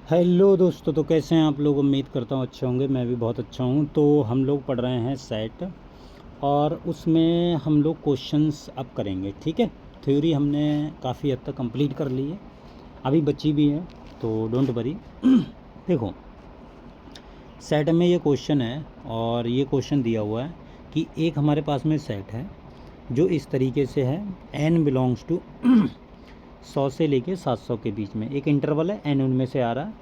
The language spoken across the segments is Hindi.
हेलो दोस्तों, तो कैसे हैं आप लोग। उम्मीद करता हूँ अच्छे होंगे। मैं भी बहुत अच्छा हूँ। तो हम लोग पढ़ रहे हैं सेट, और उसमें हम लोग क्वेश्चंस अब करेंगे। ठीक है, थ्योरी हमने काफ़ी हद तक कंप्लीट कर ली है, अभी बची भी है, तो डोंट वरी। देखो, सेट में ये क्वेश्चन है, और ये क्वेश्चन दिया हुआ है कि एक हमारे पास में सेट है जो इस तरीके से है, n बिलोंग्स टू 100 से लेके 700 के बीच में एक इंटरवल है, n उनमें से आ रहा है।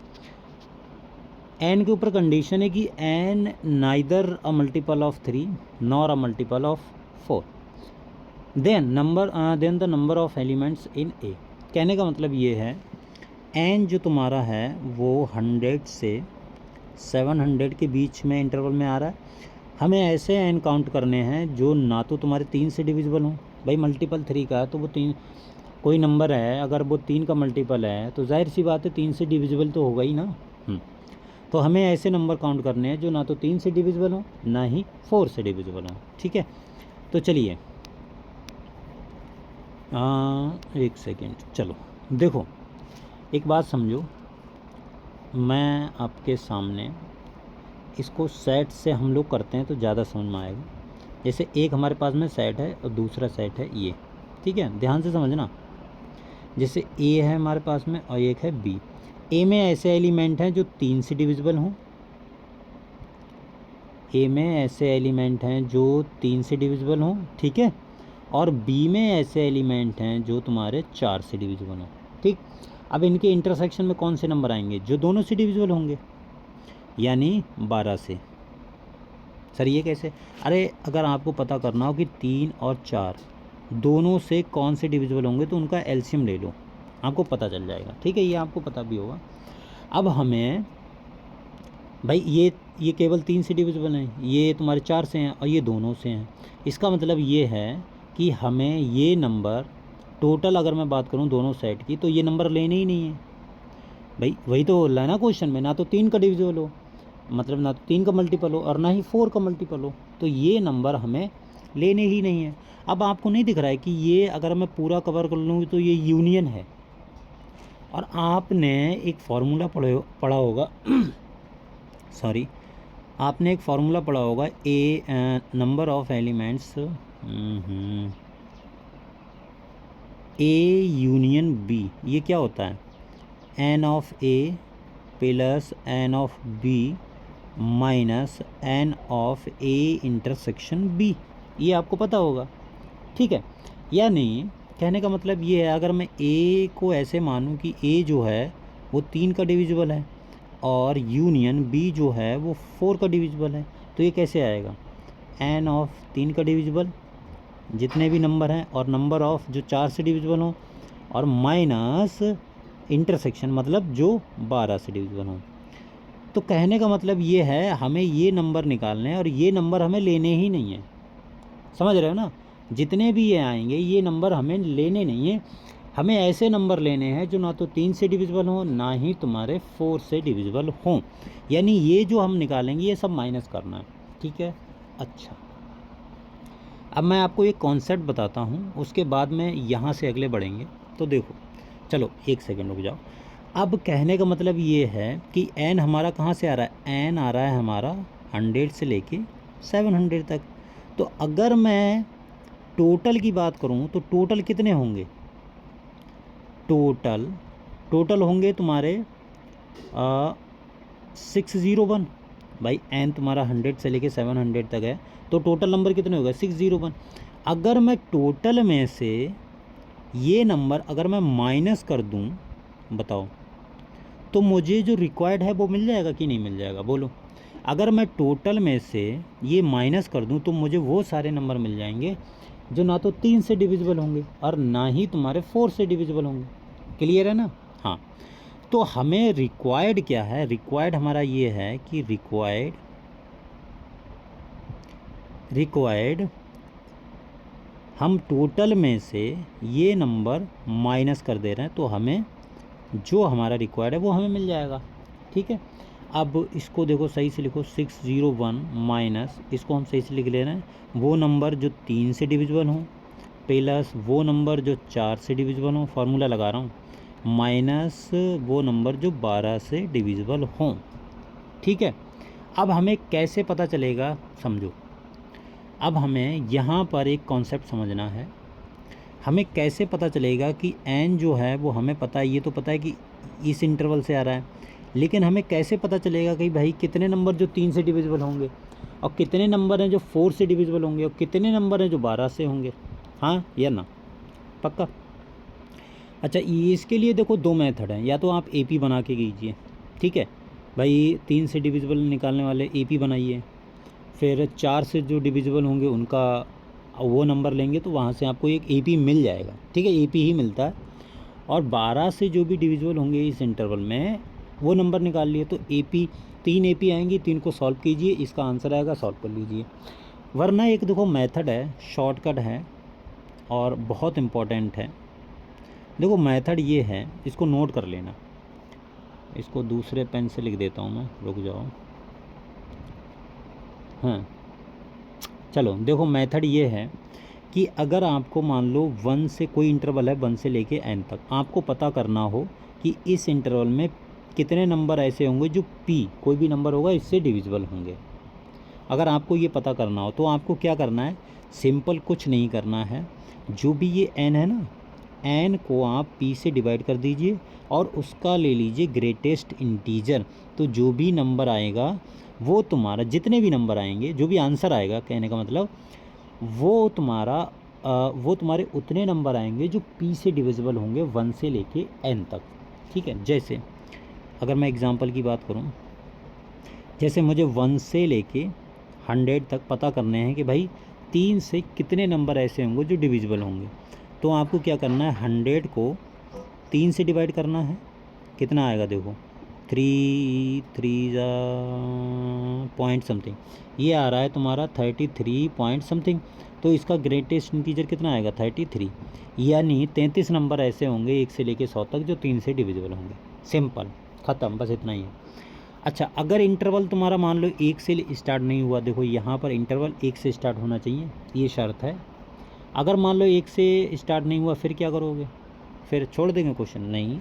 एन के ऊपर कंडीशन है कि N neither a multiple of 3 nor a multiple of 4, then the number of elements in A. कहने का मतलब ये है, एन जो तुम्हारा है वो 100 से 700 के बीच में इंटरवल में आ रहा है। हमें ऐसे एन काउंट करने हैं जो ना तो तुम्हारे 3 से डिविजिबल हों। भाई मल्टीपल 3 का है तो वो 3, कोई नंबर है अगर वो 3 का मल्टीपल है तो जाहिर सी बात है 3 से डिविजिबल तो होगा ही ना। तो हमें ऐसे नंबर काउंट करने हैं जो ना तो 3 से डिविजिबल हो ना ही 4 से डिविजिबल हो। ठीक है, तो चलिए एक सेकेंड, चलो देखो, एक बात समझो। मैं आपके सामने इसको सेट से हम लोग करते हैं तो ज़्यादा समझ में आएगा। जैसे एक हमारे पास में सेट है और दूसरा सेट है ये। ठीक है, ध्यान से समझना। जैसे ए है हमारे पास में और एक है बी। ए में ऐसे एलिमेंट हैं जो 3 से डिविजिबल हों। ए में ऐसे एलिमेंट हैं जो 3 से डिविजिबल हों, ठीक है। और बी में ऐसे एलिमेंट हैं जो तुम्हारे 4 से डिविजिबल हों, ठीक। अब इनके इंटरसेक्शन में कौन से नंबर आएंगे? जो दोनों से डिविजिबल होंगे, यानी 12 से। सर ये कैसे? अरे अगर आपको पता करना हो कि 3 और 4 दोनों से कौन से डिविजिबल होंगे तो उनका एलसीएम ले लो, आपको पता चल जाएगा। ठीक है, ये आपको पता भी होगा। अब हमें भाई ये केवल 3 से डिविजिबल हैं, ये तुम्हारे 4 से हैं और ये दोनों से हैं। इसका मतलब ये है कि हमें ये नंबर टोटल, अगर मैं बात करूं दोनों सेट की, तो ये नंबर लेने ही नहीं है। भाई वही तो बोल रहा है ना क्वेश्चन में, ना तो 3 का डिविजिबल हो, मतलब ना तो 3 का मल्टीपल हो और ना ही 4 का मल्टीपल हो, तो ये नंबर हमें लेने ही नहीं है। अब आपको नहीं दिख रहा है कि ये अगर मैं पूरा कवर कर लूँ तो ये यूनियन है। और आपने एक फार्मूला पढ़ा होगा सॉरी, आपने एक फार्मूला पढ़ा होगा, A number of elements A union B. ये क्या होता है? N of A plus N of B minus N of A intersection B. ये आपको पता होगा, ठीक है। यानी कहने का मतलब ये है, अगर मैं ए को ऐसे मानूं कि ए जो है वो 3 का डिविजिबल है और यूनियन बी जो है वो 4 का डिविजिबल है, तो ये कैसे आएगा? एन ऑफ 3 का डिविजिबल जितने भी नंबर हैं और नंबर ऑफ जो 4 से डिविजिबल हों, और माइनस इंटरसेक्शन मतलब जो 12 से डिविजिबल हों। तो कहने का मतलब ये है, हमें ये नंबर निकालने हैं और ये नंबर हमें लेने ही नहीं है। समझ रहे हो ना? जितने भी ये आएंगे ये नंबर हमें लेने नहीं है। हमें ऐसे नंबर लेने हैं जो ना तो 3 से डिविजिबल हों ना ही तुम्हारे 4 से डिविजिबल हों। यानी ये जो हम निकालेंगे ये सब माइनस करना है, ठीक है। अच्छा, अब मैं आपको एक कॉन्सेप्ट बताता हूँ, उसके बाद में यहाँ से अगले बढ़ेंगे। तो देखो, चलो एक सेकेंड रुक जाओ। अब कहने का मतलब ये है कि एन हमारा कहाँ से आ रहा है? एन आ रहा है हमारा 100 से लेके 700 तक। तो अगर मैं टोटल की बात करूँ तो टोटल कितने होंगे? टोटल होंगे तुम्हारे 601। भाई एन तुम्हारा 100 से लेके 700 तक है, तो टोटल नंबर कितने हो गए? 601। अगर मैं टोटल में से ये नंबर अगर मैं माइनस कर दूं, बताओ तो मुझे जो रिक्वायर्ड है वो मिल जाएगा कि नहीं मिल जाएगा? बोलो। अगर मैं टोटल में से ये माइनस कर दूं तो मुझे वो सारे नंबर मिल जाएंगे जो ना तो 3 से डिविजिबल होंगे और ना ही तुम्हारे 4 से डिविजिबल होंगे। क्लियर है ना? हाँ। तो हमें रिक्वायर्ड क्या है? रिक्वायर्ड हमारा ये है कि रिक्वायर्ड हम टोटल में से ये नंबर माइनस कर दे रहे हैं, तो हमें जो हमारा रिक्वायर्ड है वो हमें मिल जाएगा, ठीक है। अब इसको देखो, सही से लिखो, 601 माइनस, इसको हम सही से लिख ले रहे हैं, वो नंबर जो 3 से डिविजिबल हों प्लस वो नंबर जो 4 से डिविजिबल हों। फार्मूला लगा रहा हूँ, माइनस वो नंबर जो 12 से डिविजिबल हों। ठीक है, अब हमें कैसे पता चलेगा, समझो। अब हमें यहाँ पर एक कॉन्सेप्ट समझना है। हमें कैसे पता चलेगा कि n जो है वो हमें पता है, ये तो पता है कि इस इंटरवल से आ रहा है, लेकिन हमें कैसे पता चलेगा कि भाई कितने नंबर जो 3 से डिविजिबल होंगे और कितने नंबर हैं जो 4 से डिविजिबल होंगे और कितने नंबर हैं जो 12 से होंगे, हाँ या ना? पक्का? अच्छा, इसके लिए देखो 2 मेथड हैं। या तो आप AP बना के कीजिए, ठीक है भाई, 3 से डिविजिबल निकालने वाले AP बनाइए, फिर 4 से जो डिविजिबल होंगे उनका वो नंबर लेंगे तो वहाँ से आपको एक AP मिल जाएगा, ठीक है, AP ही मिलता है। और 12 से जो भी डिविजिबल होंगे इस इंटरवल में वो नंबर निकाल लिए तो AP 3 AP आएंगी, 3 को सॉल्व कीजिए, इसका आंसर आएगा, सॉल्व कर लीजिए। वरना एक देखो मेथड है, शॉर्टकट है और बहुत इम्पॉर्टेंट है। देखो मेथड ये है, इसको नोट कर लेना, इसको दूसरे पेन से लिख देता हूँ मैं, रुक जाओ। हाँ चलो, देखो मेथड ये है कि अगर आपको मान लो 1 से कोई इंटरवल है 1 से लेके n तक, आपको पता करना हो कि इस इंटरवल में कितने नंबर ऐसे होंगे जो p कोई भी नंबर होगा इससे डिविजिबल होंगे। अगर आपको ये पता करना हो तो आपको क्या करना है, सिंपल कुछ नहीं करना है, जो भी ये n है ना, n को आप p से डिवाइड कर दीजिए और उसका ले लीजिए ग्रेटेस्ट इंटीजर। तो जो भी नंबर आएगा वो तुम्हारा, जितने भी नंबर आएंगे, जो भी आंसर आएगा, कहने का मतलब वो तुम्हारे उतने नंबर आएंगे जो p से डिविजिबल होंगे 1 से लेके n तक। ठीक है, जैसे अगर मैं एग्जांपल की बात करूं, जैसे मुझे 1 से लेके 100 तक पता करने हैं कि भाई 3 से कितने नंबर ऐसे होंगे जो डिविजिबल होंगे, तो आपको क्या करना है, 100 को 3 से डिवाइड करना है। कितना आएगा देखो, 3 पॉइंट समथिंग, ये आ रहा है तुम्हारा 33 पॉइंट समथिंग। तो इसका ग्रेटेस्ट इंटीजर कितना आएगा, 33, यानी 33 नंबर ऐसे होंगे 1 से लेके 100 तक जो 3 से डिविजिबल होंगे। सिंपल, ख़त्म, बस इतना ही है। अच्छा, अगर इंटरवल तुम्हारा मान लो 1 से स्टार्ट नहीं हुआ, देखो यहाँ पर इंटरवल 1 से स्टार्ट होना चाहिए, ये शर्त है। अगर मान लो 1 से स्टार्ट नहीं हुआ, फिर क्या करोगे, फिर छोड़ देंगे क्वेश्चन? नहीं।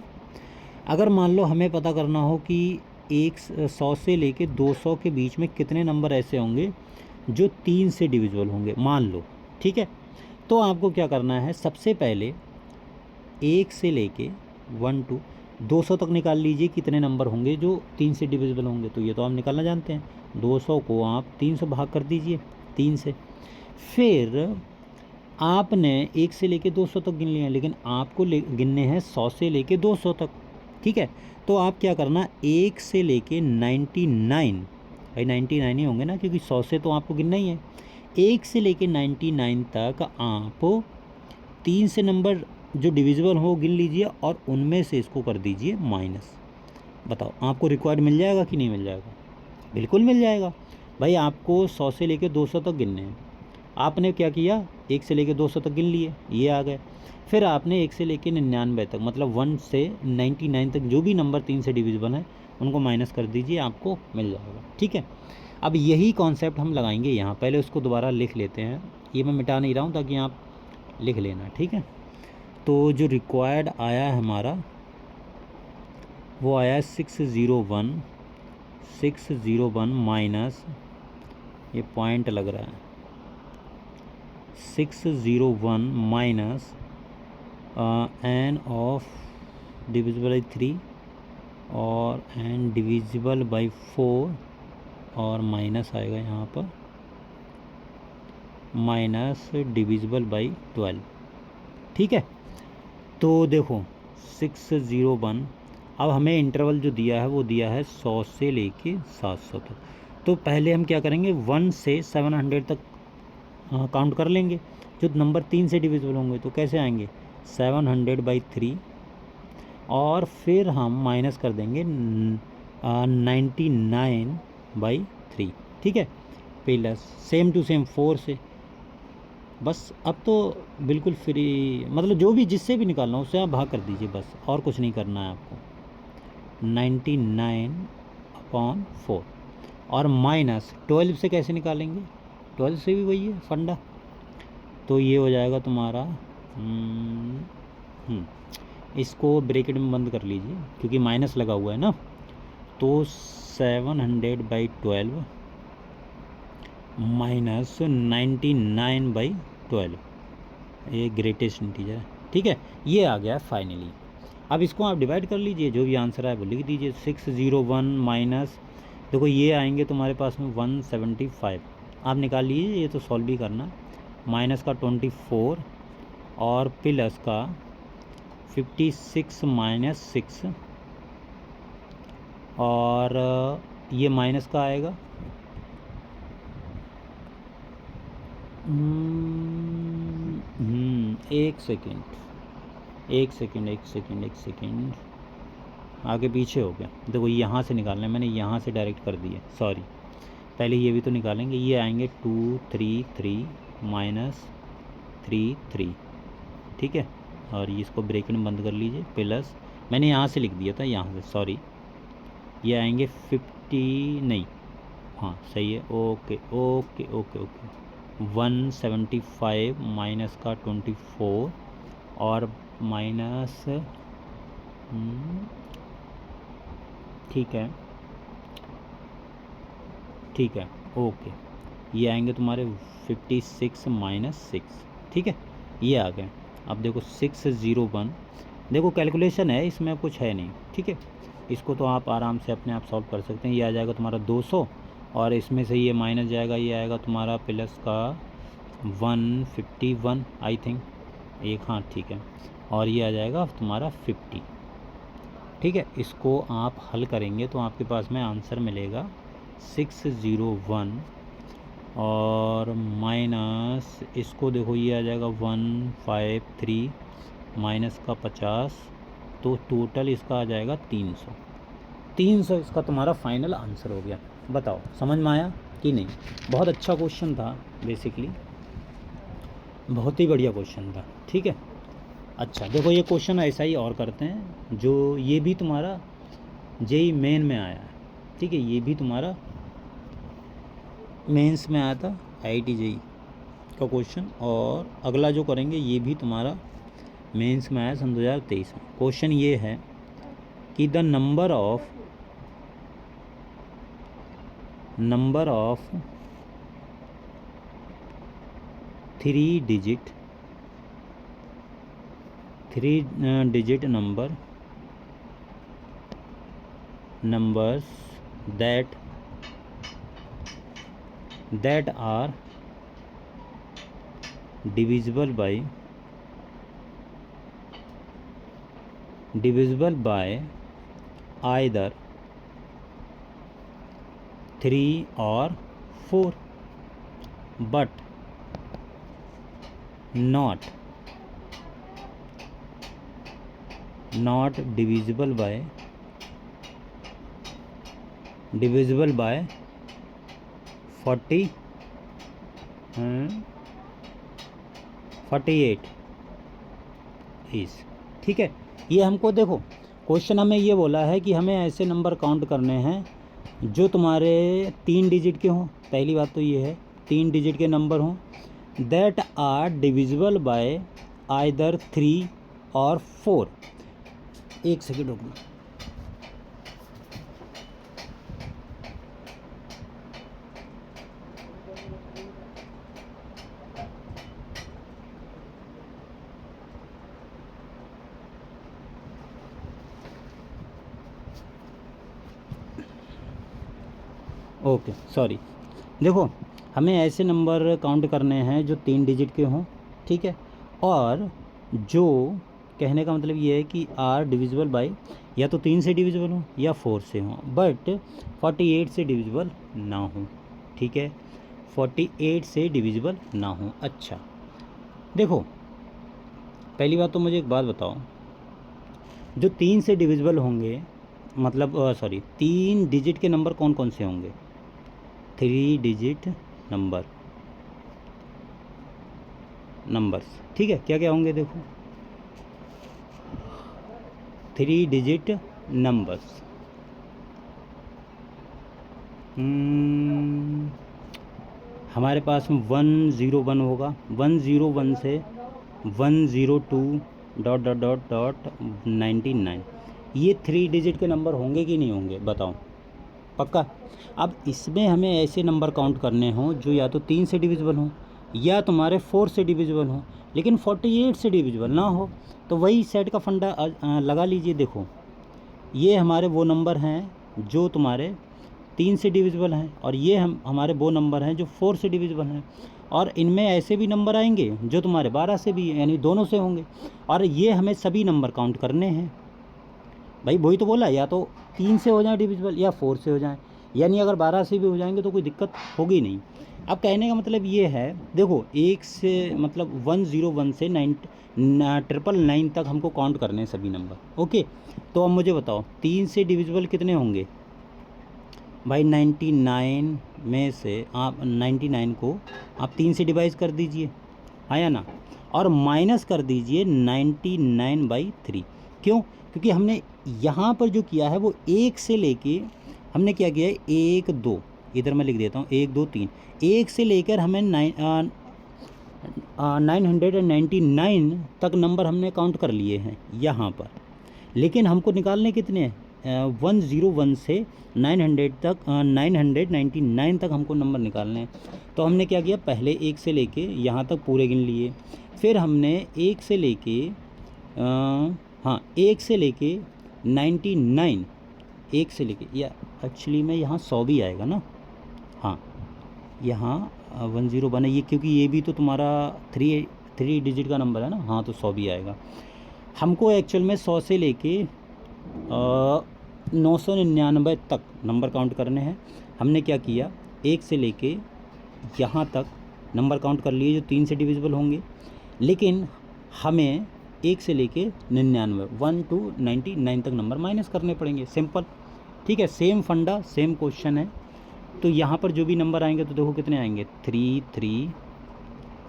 अगर मान लो हमें पता करना हो कि 100 से लेके 200 के बीच में कितने नंबर ऐसे होंगे जो 3 से डिविजिबल होंगे, मान लो, ठीक है, तो आपको क्या करना है, सबसे पहले 1 से लेके 1 to 200 तक निकाल लीजिए कितने नंबर होंगे जो 3 से डिविजिबल होंगे। तो ये तो आप निकालना जानते हैं, 200 को आप 3 से भाग कर दीजिए 3 से। फिर आपने 1 से लेके 200 तक गिन लिए हैं, लेकिन आपको गिनने हैं 100 से लेके 200 तक, ठीक है। तो आप क्या करना, 1 से लेके 99, भाई 99 ही होंगे ना, क्योंकि 100 से तो आपको गिनना ही है। 1 से लेके 99 तक आप 3 से नंबर जो डिविजिबल हो गिन लीजिए और उनमें से इसको कर दीजिए माइनस। बताओ आपको रिक्वायर्ड मिल जाएगा कि नहीं मिल जाएगा? बिल्कुल मिल जाएगा। भाई आपको 100 से लेके 200 तक गिनने हैं, आपने क्या किया, 1 से लेके 200 तक गिन लिए, ये आ गए। फिर आपने 1 से लेके 99 तक, मतलब 1 से 99 तक जो भी नंबर 3 से डिविजिबल है उनको माइनस कर दीजिए, आपको मिल जाएगा, ठीक है। अब यही कॉन्सेप्ट हम लगाएंगे यहाँ, पहले उसको दोबारा लिख लेते हैं, ये मैं मिटा नहीं रहा हूँ ताकि आप लिख लेना, ठीक है। तो जो रिक्वायर्ड आया है हमारा, वो आया है 601 माइनस, ये पॉइंट लग रहा है, 601 minus n of divisible by 3 और n डिविजिबल बाई 4 और माइनस आएगा यहाँ पर माइनस डिविजिबल बाई 12, ठीक है। तो देखो 601, अब हमें इंटरवल जो दिया है वो दिया है 100 से लेके 700 तक। तो पहले हम क्या करेंगे, 1 से 700 तक काउंट कर लेंगे जो नंबर 3 से डिविजिबल होंगे। तो कैसे आएंगे, 700/3 और फिर हम माइनस कर देंगे 99/3, ठीक है, प्लस सेम टू सेम 4 से। बस अब तो बिल्कुल फ्री, मतलब जो भी जिससे भी निकालना हो उससे आप भाग कर दीजिए, बस और कुछ नहीं करना है आपको। 99/4 और माइनस 12 से कैसे निकालेंगे, 12 से भी वही है फंडा। तो ये हो जाएगा तुम्हारा इसको ब्रैकेट में बंद कर लीजिए क्योंकि माइनस लगा हुआ है ना। तो 700/12 माइनस 99/12, ये ग्रेटेस्ट इंटीजर है। ठीक है, ये आ गया फाइनली। अब इसको आप डिवाइड कर लीजिए, जो भी आंसर आए वो लिख दीजिए। 601 माइनस, देखो ये आएंगे तुम्हारे पास में 175, आप निकाल लीजिए, ये तो सॉल्व भी करना। माइनस का 24 और प्लस का 56 माइनस 6, और ये माइनस का आएगा एक सेकेंड, आगे पीछे हो गया। देखो यहाँ से निकालना है, मैंने यहाँ से डायरेक्ट कर दिया, सॉरी। पहले ये भी तो निकालेंगे, ये आएंगे 233 माइनस 33, ठीक है। और ये इसको ब्रैकेट में बंद कर लीजिए, प्लस मैंने यहाँ से लिख दिया था, यहाँ से, सॉरी। ये आएंगे 50, नहीं, हाँ सही है, okay okay okay okay. 175 minus का 24 और माइनस, ठीक है ठीक है, ओके। ये आएंगे तुम्हारे 56 माइनस 6, ठीक है, ये आ गए। अब देखो 601, देखो कैलकुलेशन है इसमें, कुछ है नहीं, ठीक है। इसको तो आप आराम से अपने आप सॉल्व कर सकते हैं। ये आ जाएगा तुम्हारा 200, और इसमें से ये माइनस जाएगा, ये आएगा तुम्हारा प्लस का 151 आई थिंक, एक, हाँ ठीक है। और ये आ जाएगा तुम्हारा 50, ठीक है। इसको आप हल करेंगे तो आपके पास में आंसर मिलेगा 601, और माइनस इसको देखो, ये आ जाएगा 153 माइनस का 50, तो टोटल इसका आ जाएगा 300 इसका तुम्हारा फाइनल आंसर हो गया। बताओ समझ में आया कि नहीं? बहुत अच्छा क्वेश्चन था, बेसिकली बहुत ही बढ़िया क्वेश्चन था, ठीक है। अच्छा देखो, ये क्वेश्चन ऐसा ही और करते हैं, जो ये भी तुम्हारा जेई मेन में आया है, ठीक है। ये भी तुम्हारा मेंस में आया था, आईआईटी जेई का क्वेश्चन। और अगला जो करेंगे ये भी तुम्हारा मेंस में आया सन 2023 में। क्वेश्चन ये है कि the number of 3 digit numbers that are divisible by either 3 or 4, but not divisible by 48 इस, ठीक है। ये हमको देखो, क्वेश्चन हमें ये बोला है कि हमें ऐसे नंबर काउंट करने हैं जो तुम्हारे 3 डिजिट के हों। पहली बात तो ये है 3 डिजिट के नंबर हों, that are divisible by either 3 और 4। एक सेकेंड रुकना। Okay sorry. देखो हमें ऐसे नंबर काउंट करने हैं जो 3 डिजिट के हों, ठीक है। और जो, कहने का मतलब ये है कि आर डिविजिबल बाय, या तो 3 से डिविजिबल हो या 4 से हों, बट 48 से डिविजिबल ना हो, ठीक है। 48 से डिविजिबल ना हो। अच्छा देखो, पहली बात तो मुझे एक बात बताओ, जो 3 से डिविजिबल होंगे, मतलब 3 डिजिट के नंबर कौन कौन से होंगे? 3 डिजिट नंबर्स, ठीक है। क्या क्या होंगे देखो, 3 डिजिट नंबर्स, हमारे पास में 101 होगा, 101 से 102 डॉट डॉट डॉट डॉट 99। ये 3 डिजिट के नंबर होंगे कि नहीं होंगे बताओ, पक्का? अब इसमें हमें ऐसे नंबर काउंट करने हों जो या तो 3 से डिविजिबल हों या तुम्हारे 4 से डिविजिबल हों, लेकिन 48 से डिविजिबल ना हो। तो वही सेट का फंडा लगा लीजिए। देखो ये हमारे वो नंबर हैं जो तुम्हारे 3 से डिविजिबल हैं, और ये हमारे वो नंबर हैं जो 4 से डिविजिबल हैं, और इनमें ऐसे भी नंबर आएंगे जो तुम्हारे 12 से भी, यानी दोनों से होंगे। और ये हमें सभी नंबर काउंट करने हैं भाई, वही तो बोला, या तो 3 से हो जाए डिविजिबल या 4 से हो जाए, यानी अगर 12 से भी हो जाएंगे तो कोई दिक्कत होगी नहीं। अब कहने का मतलब ये है, देखो एक से मतलब 101 से 999 तक हमको काउंट करने हैं सभी नंबर। ओके, तो अब मुझे बताओ 3 से डिविजिबल कितने होंगे भाई? 99 में से आप 99 को आप 3 से डिवाइड कर दीजिए, आया ना, और माइनस कर दीजिए 99/3। क्यों? क्योंकि हमने यहाँ पर जो किया है वो 1 से लेके हमने क्या किया है, 1 2, इधर मैं लिख देता हूँ 1 2 3, 1 से लेकर हमें 999 तक नंबर हमने काउंट कर लिए हैं यहाँ पर। लेकिन हमको निकालने कितने हैं? 101 से 900 तक, 999 तक हमको नंबर निकालने हैं। तो हमने क्या किया, पहले 1 से लेके यहाँ तक पूरे गिन लिए, फिर हमने 1 से लेके 1 से लेके 99, 1 से लेके, या एक्चुअली में यहाँ 100 भी आएगा ना, हाँ यहाँ 10 बना ये, क्योंकि ये भी तो तुम्हारा 3 डिजिट का नंबर है ना, हाँ तो 100 भी आएगा। हमको एक्चुअल में 100 से लेके 999 तक नंबर काउंट करने हैं। हमने क्या किया, 1 से लेके यहाँ तक नंबर काउंट कर लिए जो 3 से डिविजिबल होंगे, लेकिन हमें 1 से लेके 99 1 to 99 तक नंबर माइनस करने पड़ेंगे, सिंपल। ठीक है, सेम फंडा, सेम क्वेश्चन है। तो यहाँ पर जो भी नंबर आएंगे तो देखो कितने आएंगे, 3 3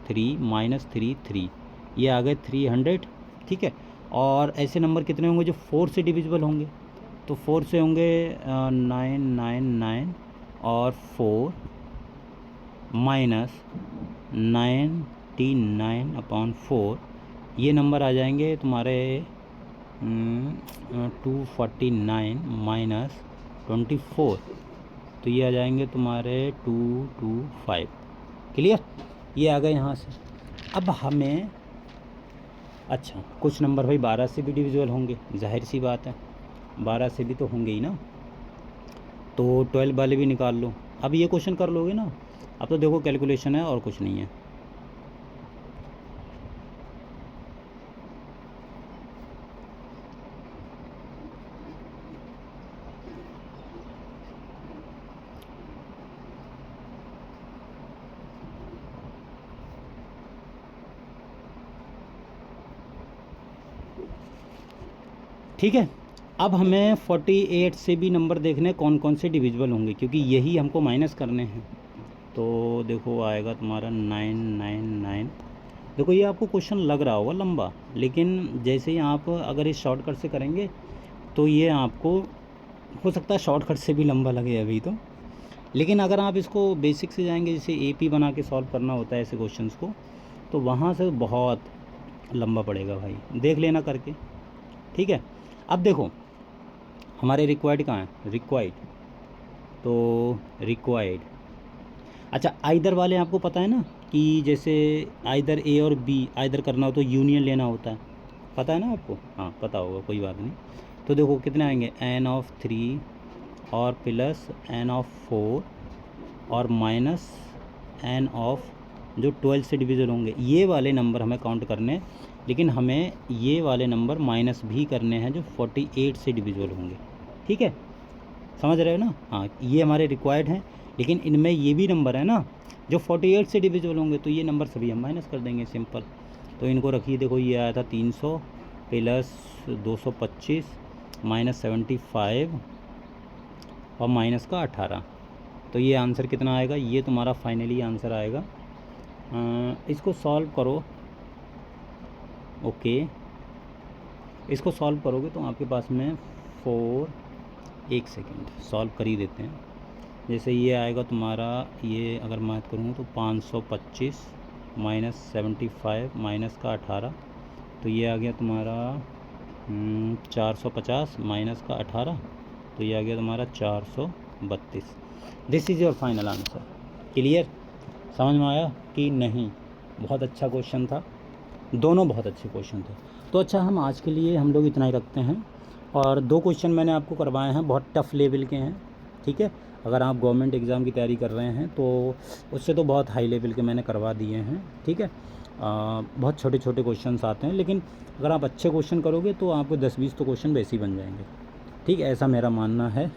3 माइनस 3 3, ये आ गए 300। ठीक है, और ऐसे नंबर कितने होंगे जो 4 से डिविजिबल होंगे? तो 4 से होंगे 999 और 4 माइनस 99/4, ये नंबर आ जाएंगे तुम्हारे 249 माइनस 24, तो ये आ जाएंगे तुम्हारे 225। क्लियर, ये आ गए यहाँ से। अब हमें, अच्छा कुछ नंबर भाई 12 से भी डिविजिबल होंगे, जाहिर सी बात है 12 से भी तो होंगे ही ना, तो 12 वाले भी निकाल लो। अब ये क्वेश्चन कर लोगे ना, अब तो देखो कैलकुलेशन है और कुछ नहीं है। ठीक है, अब हमें 48 से भी नंबर देखने कौन कौन से डिविजिबल होंगे, क्योंकि यही हमको माइनस करने हैं। तो देखो आएगा तुम्हारा 999। देखो ये आपको क्वेश्चन लग रहा होगा लंबा, लेकिन जैसे ही आप अगर इस शॉर्टकट से करेंगे तो ये आपको हो सकता है शॉर्टकट से भी लंबा लगे अभी तो, लेकिन अगर आप इसको बेसिक से जाएंगे, जैसे एपी बना के सॉल्व करना होता है ऐसे क्वेश्चंस को, तो वहाँ से बहुत लंबा पड़ेगा भाई, देख लेना करके। ठीक है, अब देखो हमारे रिक्वायर्ड कहाँ है, रिक्वायर्ड, तो रिक्वायर्ड, अच्छा आइदर वाले आपको पता है ना, कि जैसे आइदर ए और बी आइदर करना हो तो यूनियन लेना होता है, पता है ना आपको? हाँ पता होगा, कोई बात नहीं। तो देखो कितने आएंगे, n(3) और प्लस n(4) और माइनस n जो 12 से डिविजन होंगे, ये वाले नंबर हमें काउंट करने हैं, लेकिन हमें ये वाले नंबर माइनस भी करने हैं जो 48 से डिविजिबल होंगे। ठीक है, समझ रहे हो ना? हाँ ये हमारे रिक्वायर्ड हैं, लेकिन इनमें ये भी नंबर है ना जो 48 से डिविजिबल होंगे, तो ये नंबर सभी हम माइनस कर देंगे, सिंपल। तो इनको रखिए, देखो ये आया था 300 प्लस 225 माइनस 75 और माइनस का 18, तो ये आंसर कितना आएगा, ये तुम्हारा फाइनली आंसर आएगा। इसको सॉल्व करो, ओके इसको सॉल्व करोगे तो आपके पास में 1 सेकेंड सॉल्व कर ही देते हैं। जैसे ये आएगा तुम्हारा, ये अगर मैं करूँ तो 525 माइनस 75 माइनस का 18 तो ये आ गया तुम्हारा 450 माइनस का 18, तो ये आ गया तुम्हारा 432। This is your final answer. Clear? समझ में आया कि नहीं? बहुत अच्छा क्वेश्चन था, दोनों बहुत अच्छे क्वेश्चन थे। तो अच्छा, हम आज के लिए हम लोग इतना ही रखते हैं। और 2 क्वेश्चन मैंने आपको करवाए हैं, बहुत टफ़ लेवल के हैं, ठीक है। अगर आप गवर्नमेंट एग्ज़ाम की तैयारी कर रहे हैं तो उससे तो बहुत हाई लेवल के मैंने करवा दिए हैं, ठीक है। बहुत छोटे छोटे क्वेश्चंस आते हैं, लेकिन अगर आप अच्छे क्वेश्चन करोगे तो आपको 10-20 तो क्वेश्चन वैसे ही बन जाएंगे, ठीक है, ऐसा मेरा मानना है।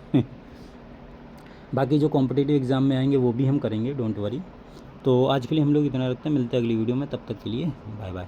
बाकी जो कॉम्पिटिटिव एग्ज़ाम में आएंगे वो भी हम करेंगे, डोंट वरी। तो आज के लिए हम लोग इतना रखते हैं, मिलते हैं अगली वीडियो में, तब तक के लिए बाय बाय।